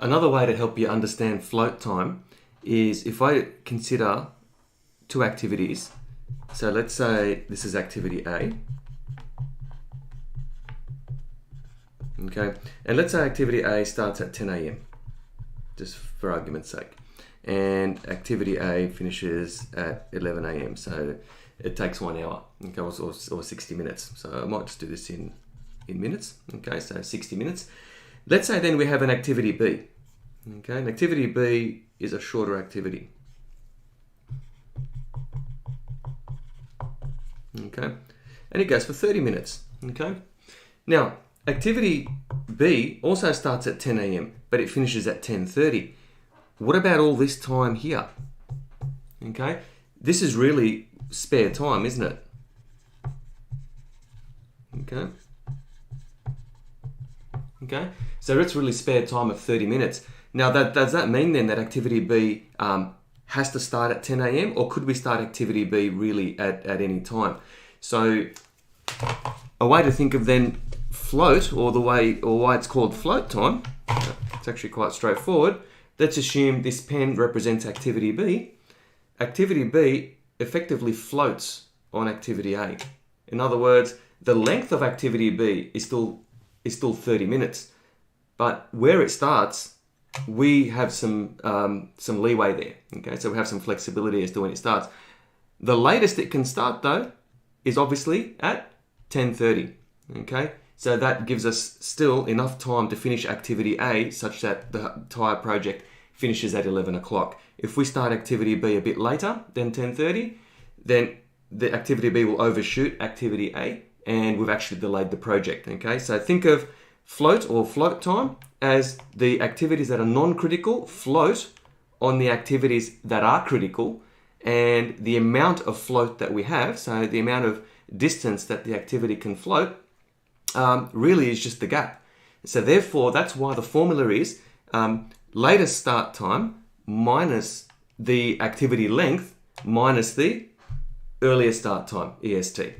Another way to help you understand float time is if I consider two activities. So let's say this is activity A. Okay, and let's say activity A starts at 10 a.m. just for argument's sake. And activity A finishes at 11 a.m. So it takes 1 hour, okay, or 60 minutes. So I might just do this in minutes. Okay, so 60 minutes. Let's say then we have an activity B. Okay, and activity B is a shorter activity. Okay, and it goes for 30 minutes. Okay, now activity B also starts at 10 a.m. but it finishes at 10:30. What about all this time here? Okay, this is really spare time, isn't it? Okay. Okay, so it's really spare time of 30 minutes. Now, does that mean then that activity B has to start at 10 a.m. or could we start activity B really at any time? So a way to think of then float, or why it's called float time, it's actually quite straightforward. Let's assume this pen represents activity B. Activity B effectively floats on activity A. In other words, the length of activity B is still 30 minutes, but where it starts, we have some leeway there. Okay, so we have some flexibility as to when it starts. The latest it can start though is obviously at 10:30. Okay, so that gives us still enough time to finish activity A such that the entire project finishes at 11 o'clock. If we start activity B a bit later than 10:30, then the activity B will overshoot activity A and we've actually delayed the project. Okay, so think of float or float time as the activities that are non-critical float on the activities that are critical, and the amount of float that we have, so the amount of distance that the activity can float, really is just the gap. So therefore, that's why the formula is latest start time minus the activity length minus the earlier start time, EST.